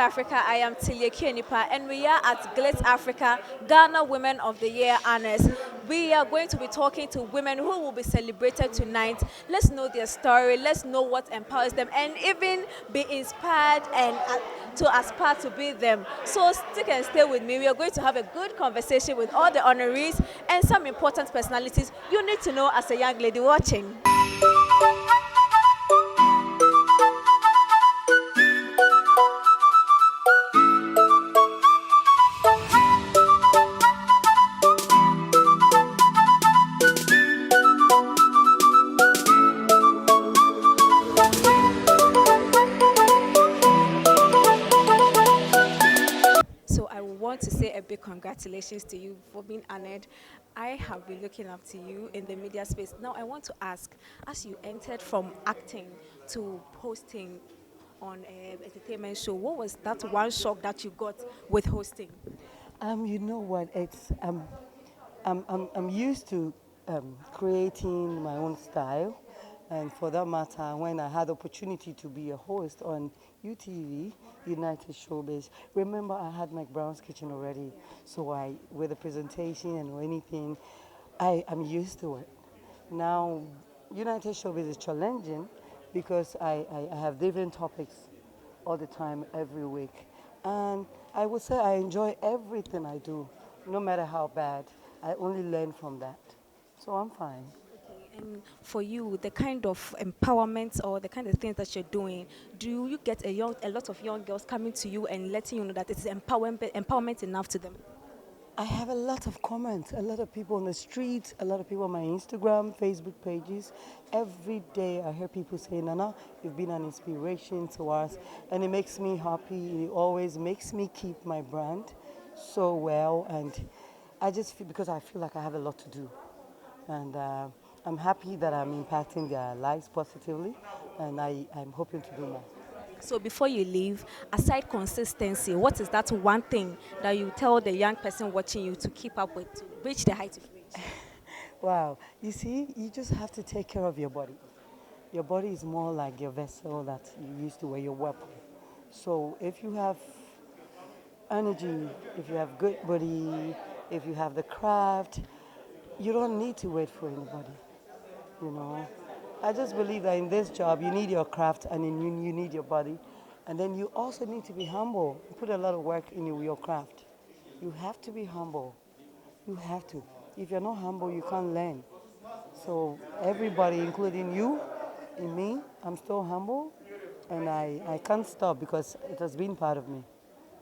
Africa. I am Tilia Kienipa, and we are at Glitz Africa Ghana Women of the Year honors. We are going to be talking to women who will be celebrated tonight. Let's know their story, let's know what empowers them, and even be inspired and to aspire to be them. So stick and stay with me. We are going to have a good conversation with all the honorees and some important personalities you need to know as a young lady watching. To say a big congratulations to you for being honored. I have been looking up to you in the media space. Now I want to ask, as you entered from acting to hosting on an entertainment show, what was that one shock that you got with hosting? You know what? It's I'm used to creating my own style, and for that matter, when I had the opportunity to be a host on UTV, United Showbiz, remember I had Mcbrown's Kitchen already, so with the presentation and anything, I'm used to it. Now, United Showbiz is challenging because I have different topics all the time, every week, and I would say I enjoy everything I do, no matter how bad. I only learn from that, so I'm fine. And for you, the kind of empowerment or the kind of things that you're doing, do you get a lot of young girls coming to you and letting you know that it's empowerment enough to them? I have a lot of comments, a lot of people on the street, a lot of people on my Instagram, Facebook pages. Every day I hear people saying, Nana, you've been an inspiration to us, and it makes me happy. It always makes me keep my brand so well, and I just feel, because I feel like I have a lot to do. And I'm happy that I'm impacting their lives positively, and I'm hoping to do more. So before you leave, aside consistency, what is that one thing that you tell the young person watching you to keep up with, to reach the height you've reached? Wow, you see, you just have to take care of your body. Your body is more like your vessel that you use to wear your weapon. So if you have energy, if you have good body, if you have the craft, you don't need to wait for anybody, you know. I just believe that in this job, you need your craft and you need your body. And then you also need to be humble. Put a lot of work in your craft. You have to be humble. You have to. If you're not humble, you can't learn. So everybody, including you, in me, I'm still humble. And I can't stop because it has been part of me.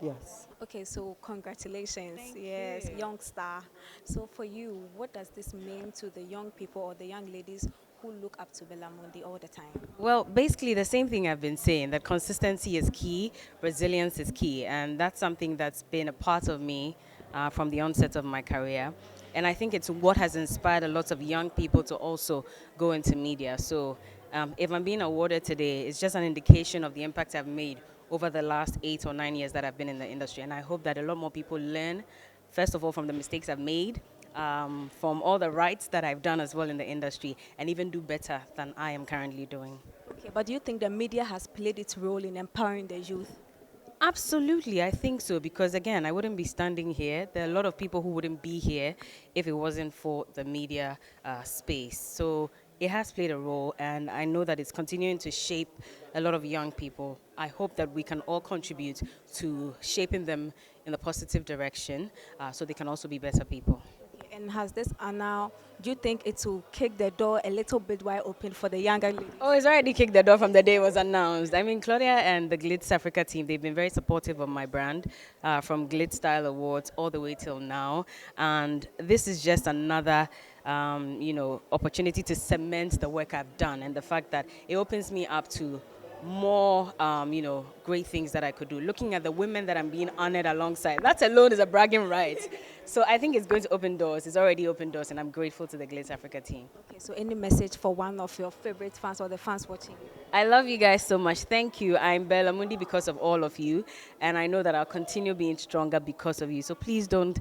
Yes. Okay, so congratulations. Thank yes, you. young star. So for you, what does this mean to the young people or the young ladies who look up to Bellamundi all the time? Well, basically the same thing I've been saying, that consistency is key, resilience is key, and that's something that's been a part of me from the onset of my career. And I think it's what has inspired a lot of young people to also go into media. So if I'm being awarded today, it's just an indication of the impact I've made over the last 8 or 9 years that I've been in the industry. And I hope that a lot more people learn, first of all, from the mistakes I've made, from all the rights that I've done as well in the industry, and even do better than I am currently doing. Okay, but do you think the media has played its role in empowering the youth? Absolutely, I think so, because again, I wouldn't be standing here. There are a lot of people who wouldn't be here if it wasn't for the media space. So it has played a role, and I know that it's continuing to shape a lot of young people. I hope that we can all contribute to shaping them in the positive direction so they can also be better people. And has this honor, do you think it will kick the door a little bit wide open for the younger ladies? Oh, it's already kicked the door from the day it was announced. I mean, Claudia and the Glitz Africa team, they've been very supportive of my brand, from Glitz Style Awards all the way till now. And this is just another opportunity to cement the work I've done, and the fact that it opens me up to more, great things that I could do. Looking at the women that I'm being honored alongside, that alone is a bragging right. So I think it's going to open doors. It's already opened doors, and I'm grateful to the Glitz Africa team. Okay, so any message for one of your favorite fans or the fans watching? I love you guys so much. Thank you. I'm Bellamundi because of all of you, and I know that I'll continue being stronger because of you. So please don't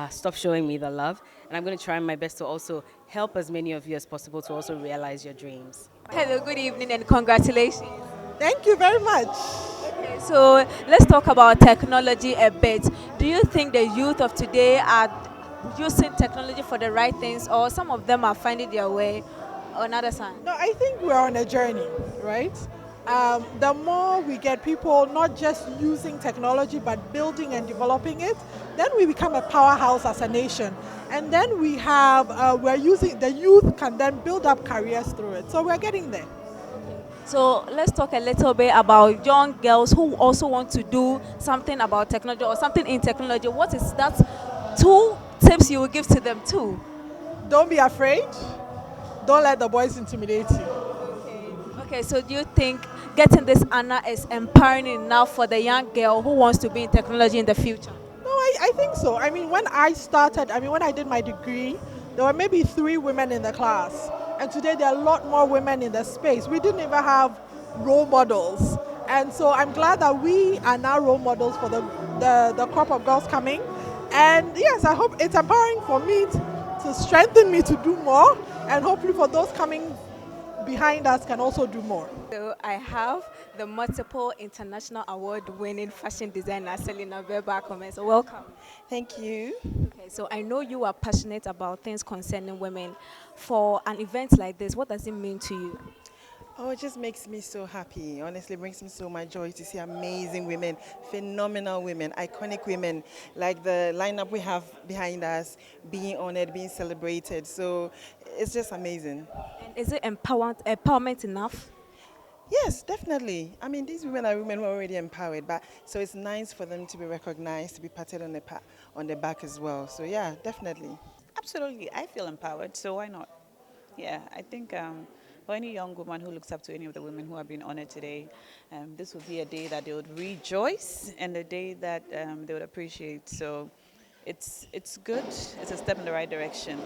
stop showing me the love, and I'm going to try my best to also help as many of you as possible to also realize your dreams. Hello, good evening, and congratulations. Thank you very much. Okay, So let's talk about technology a bit. Do you think the youth of today are using technology for the right things, or some of them are finding their way on other side? No, I think we're on a journey, right? The more we get people not just using technology but building and developing it, then we become a powerhouse as a nation. And then we're using, the youth can then build up careers through it. So we're getting there. So let's talk a little bit about young girls who also want to do something about technology or something in technology. What is that two tips you will give to them too? Don't be afraid. Don't let the boys intimidate you. Okay, so do you think getting this honor is empowering enough for the young girl who wants to be in technology in the future? No, I think so. I mean, when I did my degree, there were maybe 3 women in the class. And today there are a lot more women in the space. We didn't even have role models. And so I'm glad that we are now role models for the crop of girls coming. And yes, I hope it's empowering for me to strengthen me to do more. And hopefully for those coming behind us can also do more. So I have the multiple international award-winning fashion designer Selena Berla. So welcome. Thank you. Okay, so I know you are passionate about things concerning women. For an event like this, what does it mean to you? Oh, it just makes me so happy. Honestly, it brings me so much joy to see amazing women, phenomenal women, iconic women, like the lineup we have behind us, being honored, being celebrated. So it's just amazing. And is it empowerment enough? Yes, definitely. I mean, these women are women who are already empowered, but so it's nice for them to be recognized, to be patted on the back as well. So yeah, definitely. Absolutely. I feel empowered, so why not? Yeah, I think for any young woman who looks up to any of the women who have been honored today, this would be a day that they would rejoice and a day that they would appreciate. So it's good. It's a step in the right direction.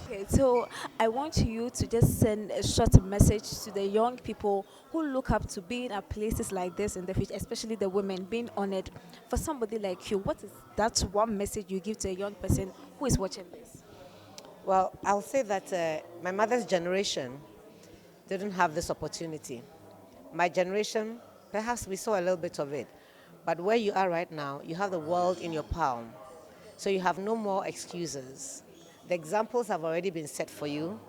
Okay, so I want you to just send a short message to the young people who look up to being at places like this in the future, especially the women being honored. For somebody like you, what is that one message you give to a young person who is watching this? Well, I'll say that my mother's generation didn't have this opportunity. My generation, perhaps we saw a little bit of it. But where you are right now, you have the world in your palm. So you have no more excuses. The examples have already been set for you.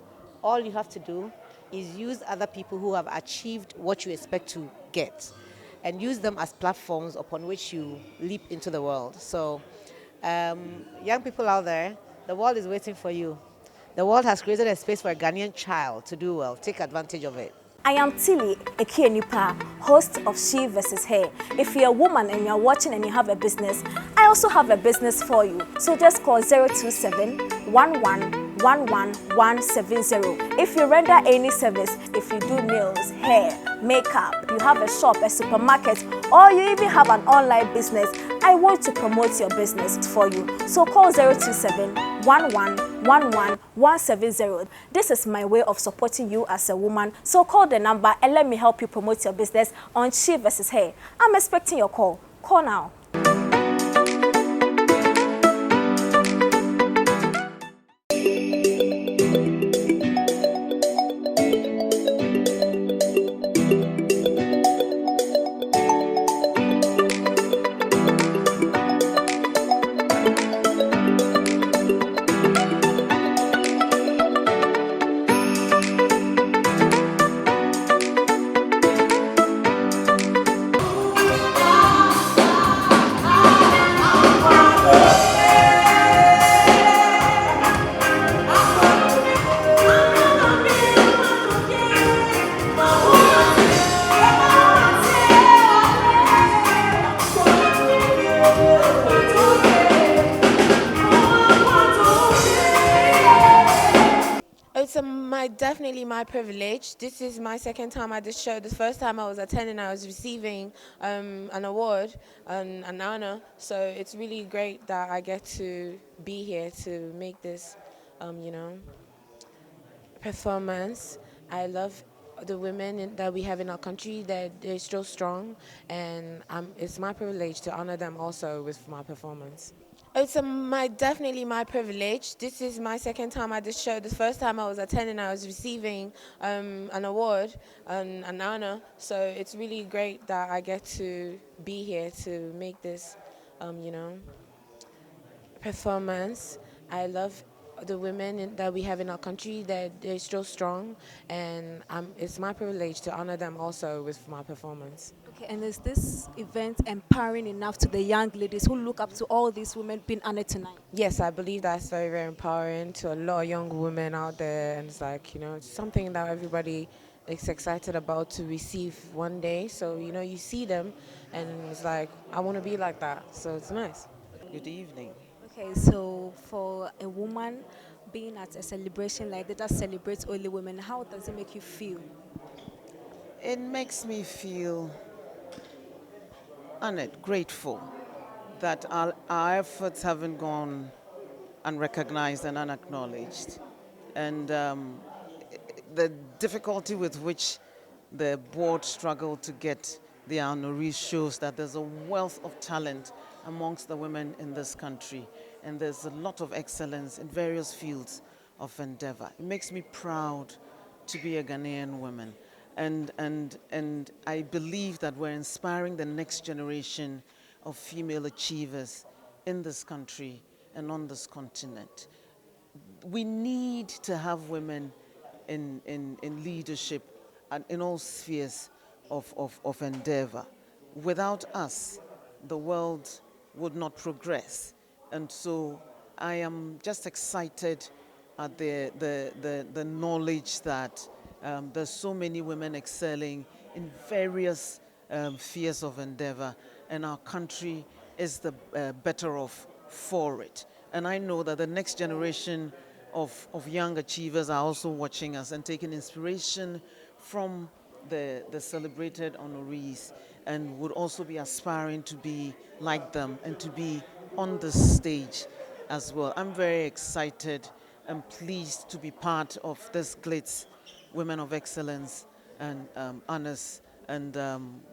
All you have to do is use other people who have achieved what you expect to get and use them as platforms upon which you leap into the world. So young people out there, the world is waiting for you. The world has created a space for a Ghanaian child to do well. Take advantage of it. I am Tilly Ekienipa, host of She vs. Her. If you're a woman and you're watching and you have a business, I also have a business for you. So just call 027 1111170. If you render any service, if you do nails, hair, makeup, you have a shop, a supermarket, or you even have an online business, I want to promote your business for you. So call 027 1111170. This is my way of supporting you as a woman. So call the number and let me help you promote your business on She vs. Her. I'm expecting your call. Call now. Definitely my privilege. This is my second time at this show. The first time I was attending, I was receiving an award, an honor. So it's really great that I get to be here to make this, performance. I love the women that we have in our country, that they're still strong, and it's my privilege to honor them also with my performance. It's definitely my privilege. This is my second time at this show. The first time I was attending, I was receiving an award, an honor. So it's really great that I get to be here to make this, you know, performance. I love the women that we have in our country. They're still strong, and it's my privilege to honor them also with my performance. Okay, and is this event empowering enough to the young ladies who look up to all these women being honored tonight? Yes, I believe that's very, very empowering to a lot of young women out there, and it's like, it's something that everybody is excited about to receive one day. So, you see them, and it's like, I want to be like that. So it's nice. Good evening. Okay, so for a woman being at a celebration like that celebrates only women, how does it make you feel? It makes me feel honored, grateful that our efforts haven't gone unrecognized and unacknowledged. And the difficulty with which the board struggled to get the honorees shows that there's a wealth of talent amongst the women in this country. And there's a lot of excellence in various fields of endeavor. It makes me proud to be a Ghanaian woman. And I believe that we're inspiring the next generation of female achievers in this country and on this continent. We need to have women in leadership and in all spheres of endeavor. Without us, the world would not progress. And so I am just excited at the knowledge that there's so many women excelling in various spheres of endeavor, and our country is the better off for it. And I know that the next generation of young achievers are also watching us and taking inspiration from the celebrated honorees, and would also be aspiring to be like them and to be on the stage as well. I'm very excited and pleased to be part of this Glitz Women of Excellence and honors, and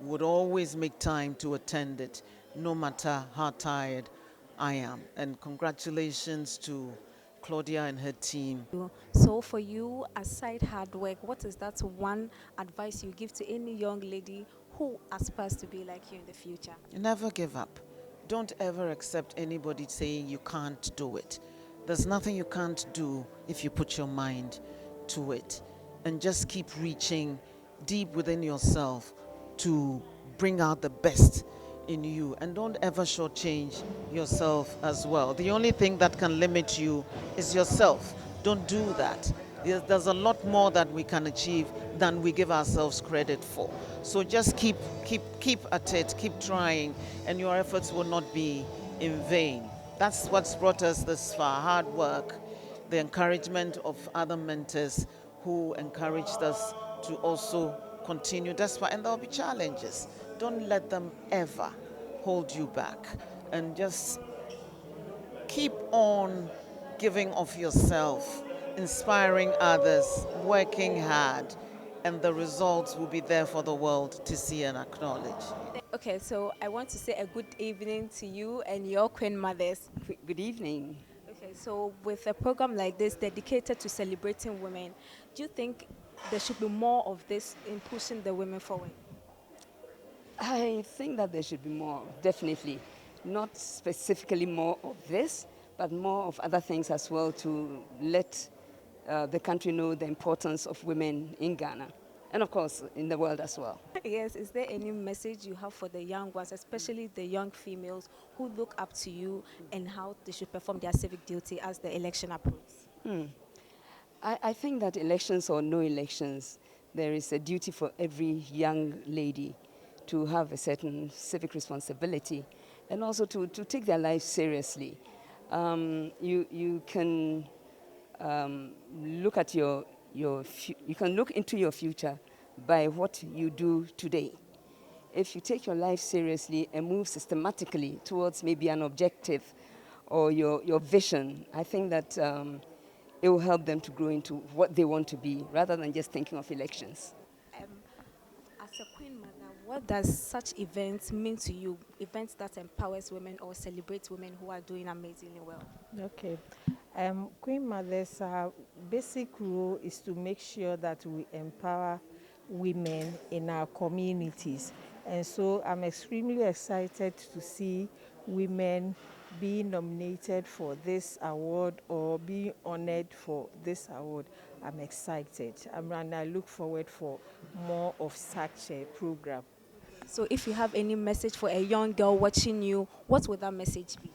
would always make time to attend it, no matter how tired I am. And congratulations to Claudia and her team. So for you, aside hard work, what is that one advice you give to any young lady who aspires to be like you in the future? Never give up. Don't ever accept anybody saying you can't do it. There's nothing you can't do if you put your mind to it. And just keep reaching deep within yourself to bring out the best in you. And don't ever shortchange yourself as well. The only thing that can limit you is yourself. Don't do that. There's a lot more that we can achieve than we give ourselves credit for. So just keep at it, keep trying, and your efforts will not be in vain. That's what's brought us this far: hard work, the encouragement of other mentors who encouraged us to also continue despite, and there'll be challenges. Don't let them ever hold you back, and just keep on giving of yourself, inspiring others, working hard, and the results will be there for the world to see and acknowledge. Okay, so I want to say a good evening to you and your queen mothers. Good evening. Okay, so with a program like this dedicated to celebrating women, do you think there should be more of this in pushing the women forward? I think that there should be more, definitely. Not specifically more of this, but more of other things as well to let the country know the importance of women in Ghana. And of course, in the world as well. Yes, is there any message you have for the young ones, especially the young females who look up to you and how they should perform their civic duty as the election approaches? I think that elections or no elections, there is a duty for every young lady to have a certain civic responsibility and also to take their life seriously. You can look at you can look into your future by what you do today. If you take your life seriously and move systematically towards maybe an objective or your vision, I think that it will help them to grow into what they want to be rather than just thinking of elections. As a queen mother, What does such events mean to you? Events that empowers women or celebrates women who are doing amazingly well. Okay. Queen Mother's basic role is to make sure that we empower women in our communities. And so I'm extremely excited to see women being nominated for this award or being honored for this award. I'm excited. And I look forward for more of such a program. So, if you have any message for a young girl watching you, what would that message be?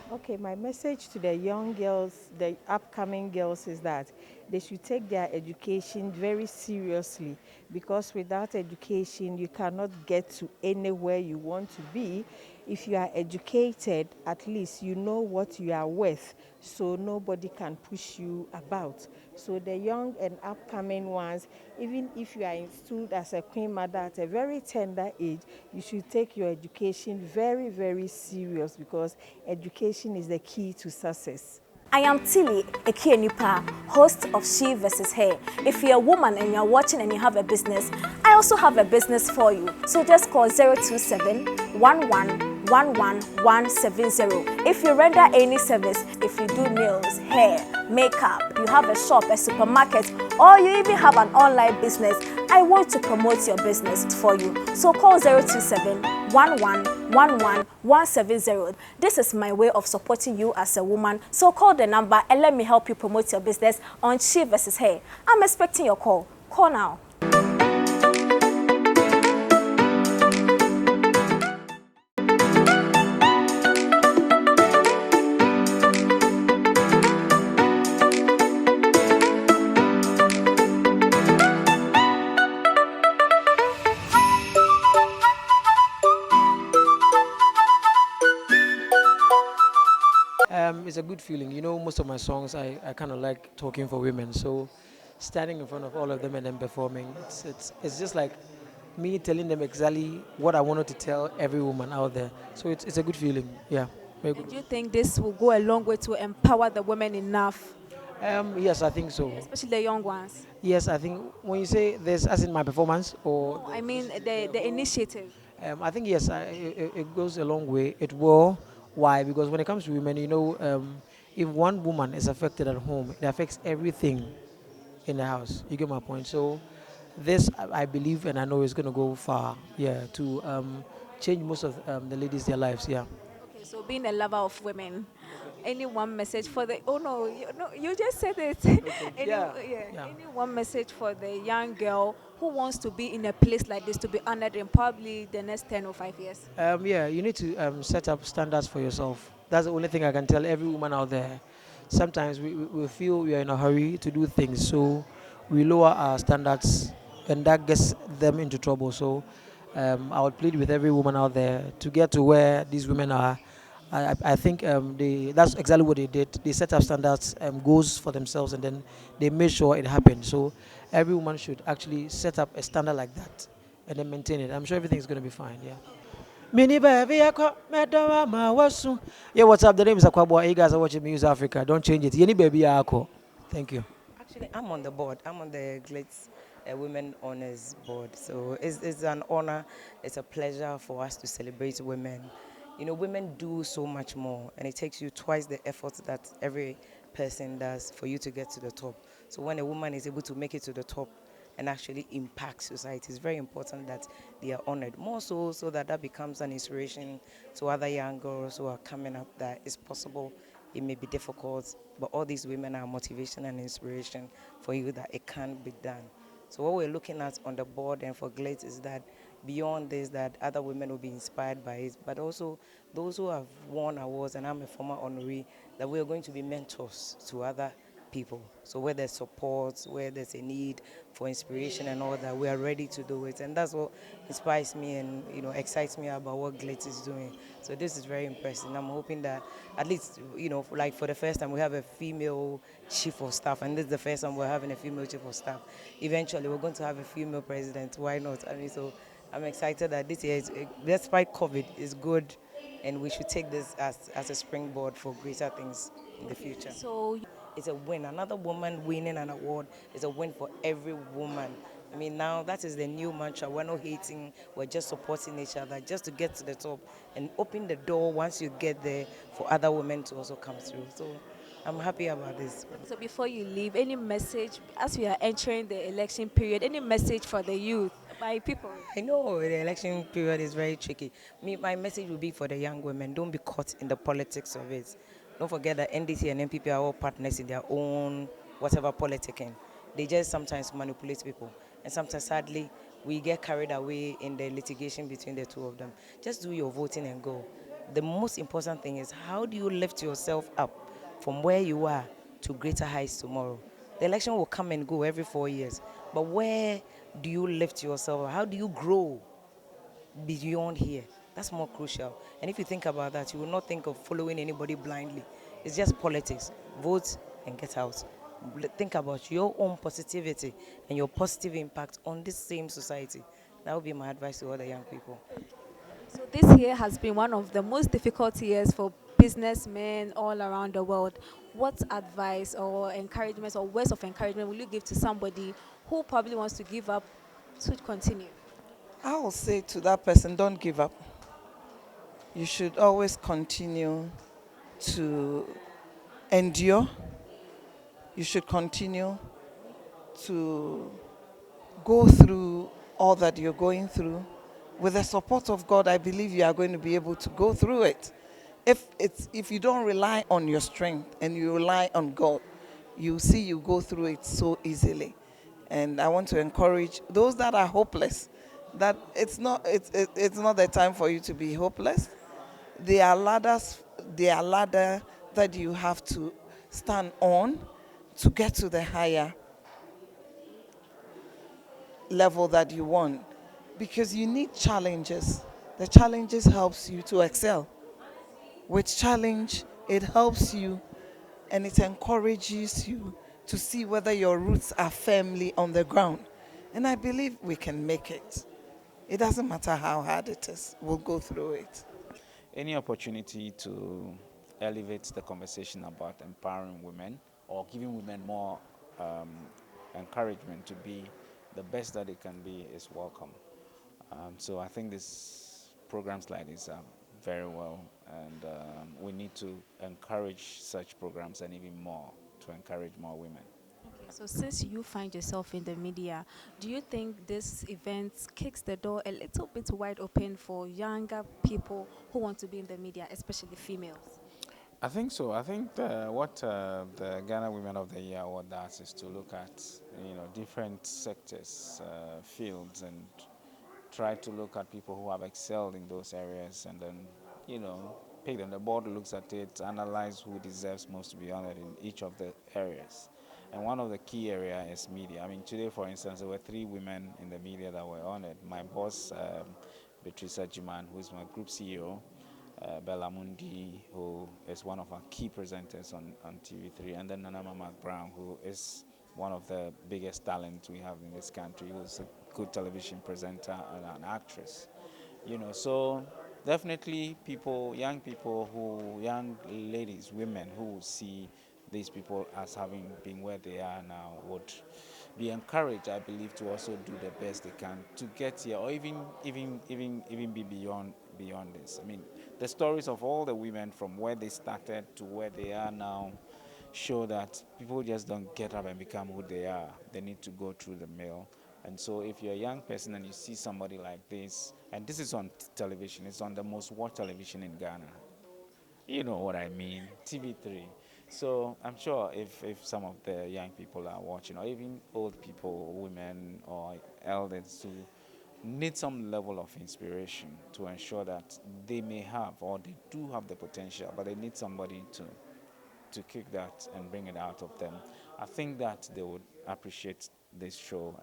Okay, my message to the young girls, the upcoming girls, is that they should take their education very seriously, because without education, you cannot get to anywhere you want to be. If you are educated, at least you know what you are worth, so nobody can push you about. So the young and upcoming ones, even if you are installed as a queen mother at a very tender age, you should take your education very, very serious, because education is the key to success. I am Tilly Ekienipa, host of She vs. Her. If you're a woman and you're watching and you have a business, I also have a business for you. So just call 027 11 11170. If you render any service, if you do nails, hair, makeup, you have a shop, a supermarket, or you even have an online business, I want to promote your business for you. So call 027 111 This is my way of supporting you as a woman. So call the number and let me help you promote your business on She vs. Her. I'm expecting your call. Call now. It's a good feeling. You know, most of my songs, I kind of like talking for women. So standing in front of all of them and then performing, it's just like me telling them exactly what I wanted to tell every woman out there. So it's a good feeling. Yeah, very good. Do you think this will go a long way to empower the women enough, Yes, I think so. especially the young ones? Yes, I think when you say this, as in my performance, or No, I mean the initiative. I think yes, it goes a long way. It will. Why? Because when it comes to women, you know, if one woman is affected at home, it affects everything in the house. You get my point. So this, I believe, and I know is going to go far. Yeah, to change most of the ladies their lives. Yeah. Okay, so being a lover of women, any one message for the? Oh no, you just said it. Yeah. Any one message for the young girl who wants to be in a place like this to be honored in probably the next 10 or 5 years? Yeah, you need to set up standards for yourself. That's the only thing I can tell every woman out there. Sometimes we feel we are in a hurry to do things, so we lower our standards, and that gets them into trouble. So I would plead with every woman out there to get to where these women are. I think that's exactly what they did. They set up standards, goals for themselves, and then they made sure it happened. So every woman should actually set up a standard like that and then maintain it. I'm sure everything's going to be fine. Yeah. Mini baby, yeah, what's up? The name is Akwabwa. You guys are watching Muse Africa. Don't change it. Yeni baby, thank you. Actually, I'm on the board. I'm on the Glitz Women Honors Board. So it's an honor. It's a pleasure for us to celebrate women. You know, women do so much more, and it takes you twice the effort that every person does for you to get to the top. So when a woman is able to make it to the top and actually impact society, it's very important that they are honored. More so that becomes an inspiration to other young girls who are coming up, that it's possible. It may be difficult, but all these women are motivation and inspiration for you that it can be done. So what we're looking at on the board and for Glitz is that beyond this, that other women will be inspired by it, but also those who have won awards, and I'm a former honoree, that we are going to be mentors to other people. So where there's support, where there's a need for inspiration and all that, we are ready to do it. And that's what inspires me and, you know, excites me about what Glitz is doing. So this is very impressive. I'm hoping that at least, you know, like for the first time we have a female chief of staff, and this is the first time we're having a female chief of staff. Eventually we're going to have a female president. Why not? I mean, so I'm excited that this year, despite COVID, is good, and we should take this as a springboard for greater things in the future. So it's a win. Another woman winning an award is a win for every woman I mean, now that is the new mantra. We're not hating, we're just supporting each other just to get to the top and open the door once you get there for other women to also come through. So I'm happy about this. So before you leave, any message as we are entering the election period? Any message for the youth, my people? I know the election period is very tricky. My message will be for the young women: don't be caught in the politics of it. Don't forget that NDC and NPP are all partners in their own whatever politicking. They just sometimes manipulate people, and sometimes sadly we get carried away in the litigation between the two of them. Just do your voting and go. The most important thing is, how do you lift yourself up from where you are to greater heights tomorrow? The election will come and go every 4 years, but where do you lift yourself up? How do you grow beyond here? That's more crucial. And if you think about that, you will not think of following anybody blindly. It's just politics. Vote and get out. Think about your own positivity and your positive impact on this same society. That would be my advice to all the young people. So this year has been one of the most difficult years for businessmen all around the world. What advice or encouragement or words of encouragement will you give to somebody who probably wants to give up to continue? I will say to that person, don't give up. You should always continue to endure. You should continue to go through all that you're going through. With the support of God, I believe you are going to be able to go through it. If you don't rely on your strength and you rely on God, you see you go through it so easily. And I want to encourage those that are hopeless that it's not the time for you to be hopeless. There are ladder that you have to stand on to get to the higher level that you want, because you need challenges. The challenges helps you to excel. With challenge, it helps you and it encourages you to see whether your roots are firmly on the ground. And I believe we can make it. It doesn't matter how hard it is, we'll go through it. Any opportunity to elevate the conversation about empowering women or giving women more encouragement to be the best that they can be is welcome. So I think these programs like this are very well, and we need to encourage such programs and even more to encourage more women. Okay, so since you find yourself in the media, do you think this event kicks the door a little bit wide open for younger people who want to be in the media, especially females? I think so. I think what the Ghana Women of the Year Award does is to look at different sectors, fields, and try to look at people who have excelled in those areas, and then pick them. The board looks at it, analyze who deserves most to be honored in each of the areas. And one of the key areas is media. I mean, today, for instance, there were 3 women in the media that were honored. My boss, Beatrice Jiman, who is my group CEO, Bellamundi, who is one of our key presenters on TV3, and then Mcbrown, who is one of the biggest talents we have in this country, who's a good television presenter and an actress. So definitely young ladies, women who see these people as having been where they are now would be encouraged, I believe, to also do the best they can to get here, or even be beyond this. I mean, the stories of all the women from where they started to where they are now show that people just don't get up and become who they are. They need to go through the mill. And so if you're a young person and you see somebody like this, and this is on television, it's on the most watched television in Ghana. You know what I mean, TV3. So I'm sure if some of the young people are watching, or even old people, women or elders who need some level of inspiration to ensure that they may have, or they do have the potential, but they need somebody to kick that and bring it out of them, I think that they would appreciate this show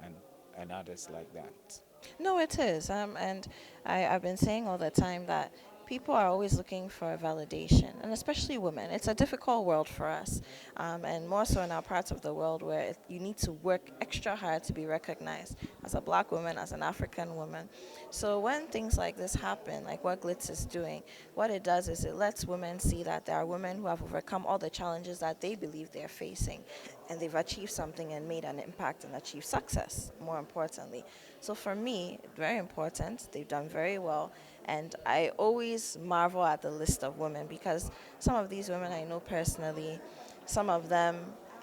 and others like that. No, it is. And I've been saying all the time that People are always looking for validation, and especially women. It's a difficult world for us, and more so in our parts of the world where you need to work extra hard to be recognized as a black woman, as an African woman. So when things like this happen, like what Glitz is doing, what it does is it lets women see that there are women who have overcome all the challenges that they believe they're facing, and they've achieved something and made an impact and achieved success, more importantly. So for me, very important. They've done very well. And I always marvel at the list of women because some of these women I know personally, some of them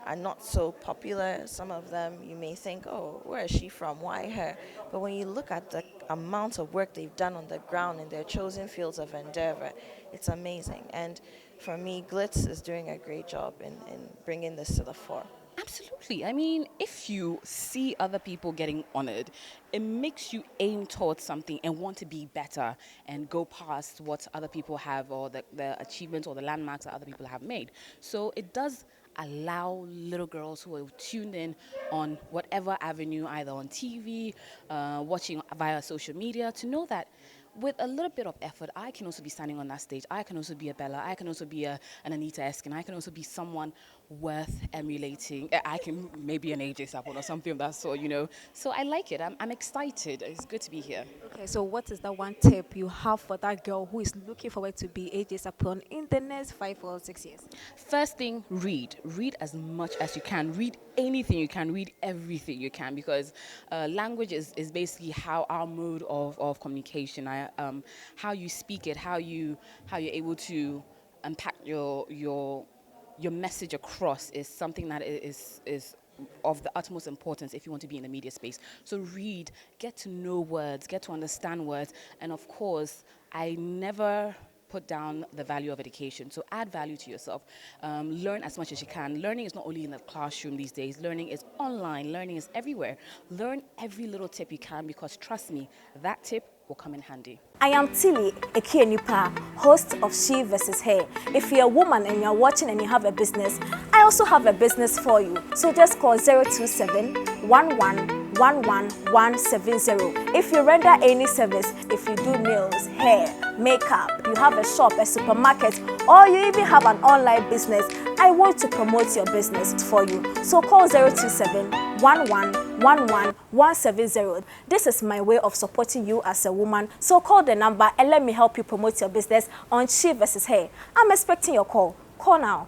are not so popular. Some of them you may think, oh, where is she from? Why her? But when you look at the amount of work they've done on the ground in their chosen fields of endeavor, it's amazing. And for me, Glitz is doing a great job in bringing this to the fore. Absolutely. I mean, if you see other people getting honored, it makes you aim towards something and want to be better and go past what other people have or the achievements or the landmarks that other people have made. So it does allow little girls who are tuned in on whatever avenue, either on TV, watching via social media, to know that with a little bit of effort, I can also be standing on that stage. I can also be a Bella. I can also be an Anita Eskin. I can also be someone worth emulating. I can maybe an AJ Sapon or something of that sort, you know. So I like it. I'm excited. It's good to be here. Okay, so what is that one tip you have for that girl who is looking forward to be AJ Sapon in the next 5 or 6 years? First thing, read. Read as much as you can. Read anything you can. Read everything you can, because language is basically how our mode of communication, how you speak it, how you're able to impact your message across is something that is of the utmost importance if you want to be in the media space. So read, get to know words, get to understand words, and of course, I never put down the value of education. So add value to yourself. Learn as much as you can. Learning is not only in the classroom these days. Learning is online. Learning is everywhere. Learn every little tip you can, because trust me, that tip will come in handy. I am Tilly Ekienipa, host of She vs. Her. If you're a woman and you're watching and you have a business, I also have a business for you. So just call 027 1111170. If you render any service, if you do nails, hair, makeup, you have a shop, a supermarket, or you even have an online business, I want to promote your business for you. So call 027 1111170. This is my way of supporting you as a woman. So call the number and let me help you promote your business on She vs. Her. I'm expecting your call. Call now.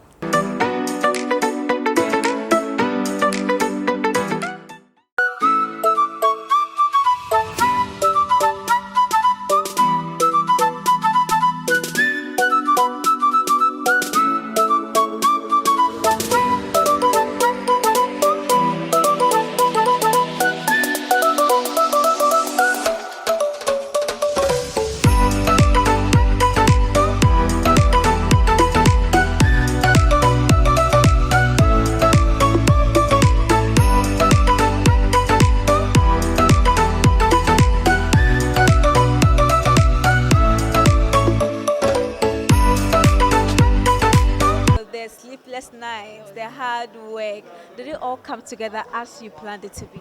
Nights, the hard work, did it all come together as you planned it to be?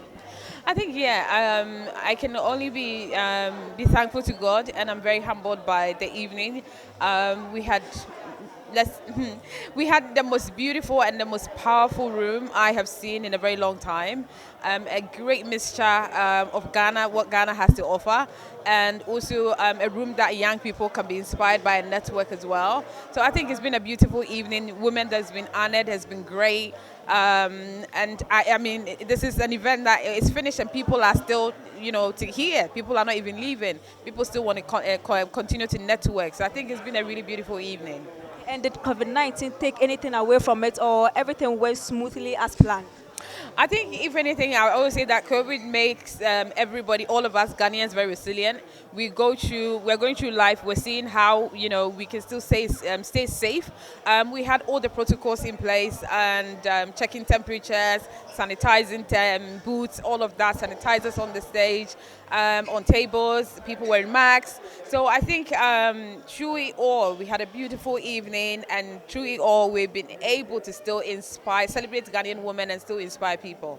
I think, yeah, I can only be thankful to God, and I'm very humbled by the evening. We had the most beautiful and the most powerful room I have seen in a very long time. A great mixture of Ghana, what Ghana has to offer, and also a room that young people can be inspired by, a network as well. So I think it's been a beautiful evening. Women that's been honored has been great. And I mean, this is an event that is finished and people are still, to hear. People are not even leaving. People still want to continue to network. So I think it's been a really beautiful evening. And did COVID-19 take anything away from it, or everything went smoothly as planned? I think, if anything, I always say that COVID makes everybody, all of us Ghanaians, very resilient. We're going through life. We're seeing how we can still stay safe. We had all the protocols in place, and checking temperatures, sanitizing booths, all of that, sanitizers on the stage, on tables, people wearing masks. So I think through it all, we had a beautiful evening, and through it all, we've been able to still celebrate Ghanaian women and still inspire people.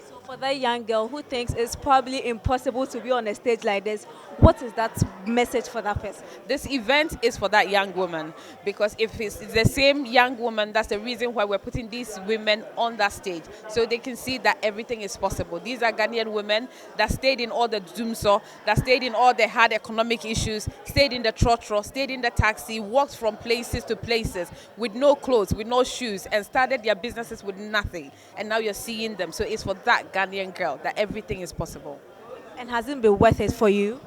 So For that young girl who thinks it's probably impossible to be on a stage like this, what is that message for that person? This event is for that young woman, because if it's the same young woman, that's the reason why we're putting these women on that stage, so they can see that everything is possible. These are Ghanaian women that stayed in all the doomsaw, that stayed in all the hard economic issues, stayed in the trotro, stayed in the taxi, walked from places to places with no clothes, with no shoes, and started their businesses with nothing. And now you're seeing them. So it's for that Ghanaian girl that everything is possible. And has it been worth it for you?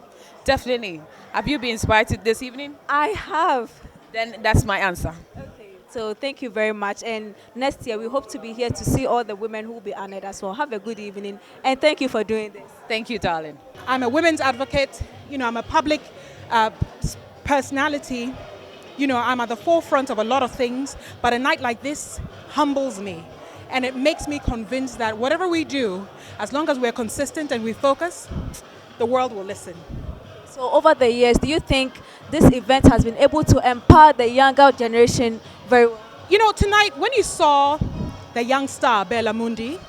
Definitely. Have you been inspired this evening? I have. Then that's my answer. Okay. So thank you very much. And next year, we hope to be here to see all the women who will be honored as well. Have a good evening. And thank you for doing this. Thank you, darling. I'm a women's advocate. I'm a public personality. I'm at the forefront of a lot of things. But a night like this humbles me. And it makes me convinced that whatever we do, as long as we're consistent and we focus, the world will listen. So over the years, do you think this event has been able to empower the younger generation very well? Tonight, when you saw the young star, Bellamundi,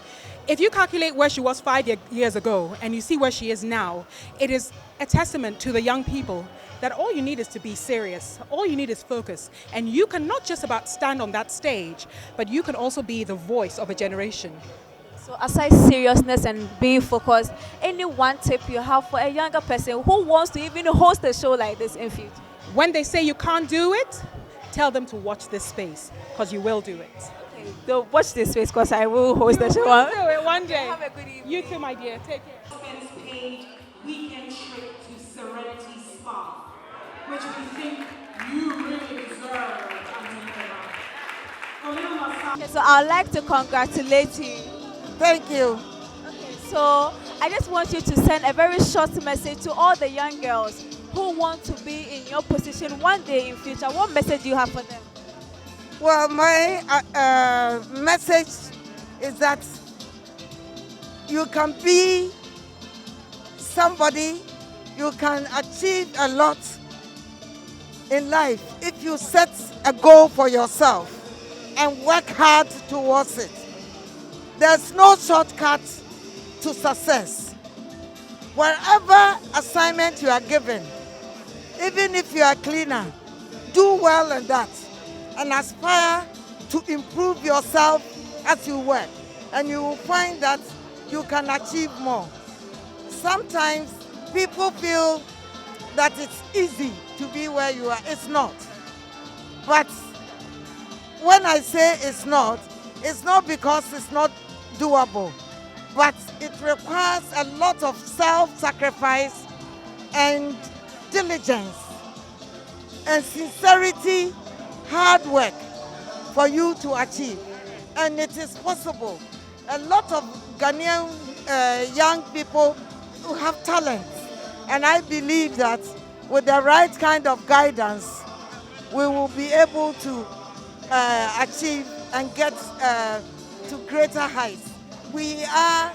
if you calculate where she was 5 years ago and you see where she is now, it is a testament to the young people that all you need is to be serious. All you need is focus. And you can not just about stand on that stage, but you can also be the voice of a generation. So aside seriousness and being focused, any one tip you have for a younger person who wants to even host a show like this in future? When they say you can't do it, tell them to watch this space, because you will do it. Okay, so watch this space, because I will host the show. You will do it one day. Have a good evening. You too, my dear. Take care. Page weekend trip to Serenity Spa, which we think you really deserve. Okay, so I'd like to congratulate you. Thank you. Okay, so I just want you to send a very short message to all the young girls who want to be in your position one day in future. What message do you have for them? Well, my message is that you can be somebody, you can achieve a lot in life if you set a goal for yourself and work hard towards it. There's no shortcut to success. Wherever assignment you are given, even if you are a cleaner, do well in that and aspire to improve yourself as you work, and you will find that you can achieve more. Sometimes people feel that it's easy to be where you are. It's not. But when I say it's not because it's not doable, but it requires a lot of self-sacrifice and diligence and sincerity, hard work for you to achieve. And it is possible. A lot of Ghanaian young people who have talent, and I believe that with the right kind of guidance, we will be able to achieve and get to greater heights. We are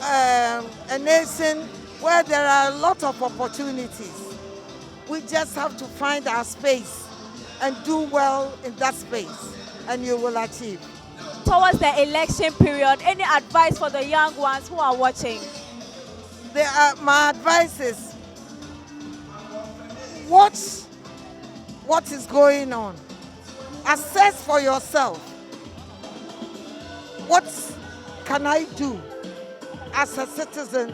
a nation where there are a lot of opportunities. We just have to find our space and do well in that space, and you will achieve. Towards the election period, any advice for the young ones who are watching? My advice is watch what is going on. Assess for yourself. What can I do as a citizen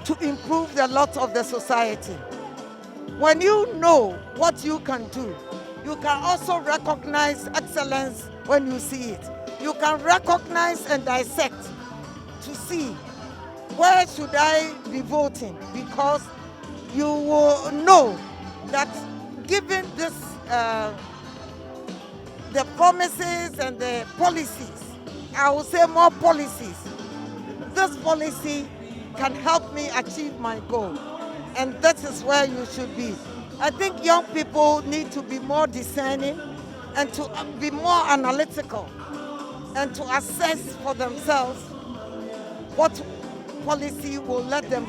to improve the lot of the society? When you know what you can do, you can also recognize excellence when you see it. You can recognize and dissect to see where should I be voting, because you will know that given this, the promises and the policies, I will say more policies, this policy can help me achieve my goal. And that is where you should be. I think young people need to be more discerning and to be more analytical and to assess for themselves what policy will let them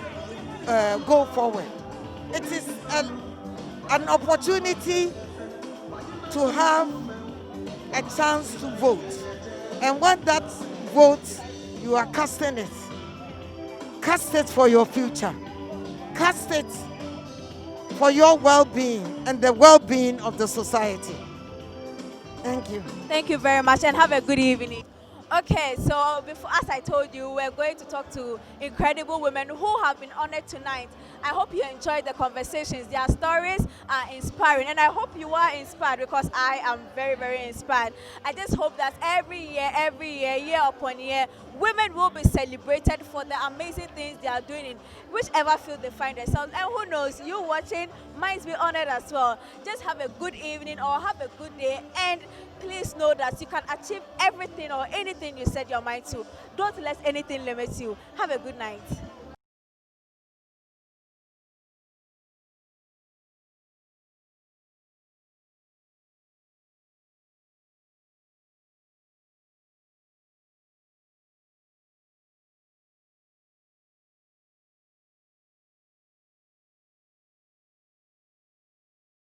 go forward. It is an opportunity to have a chance to vote. And when that vote, You are casting it. Cast it for your future. Cast it for your well-being and the well-being of the society. Thank you. Thank you very much and have a good evening. Okay, so before, as I told you, we're going to talk to incredible women who have been honored tonight. I hope you enjoyed the conversations. Their stories are inspiring, and I hope you are inspired because I am very, very inspired. I just hope that every year, year upon year, women will be celebrated for the amazing things they are doing in whichever field they find themselves. And who knows, you watching might be honored as well. Just have a good evening or have a good day, and please know that you can achieve everything or anything you set your mind to. Don't let anything limit you. Have a good night.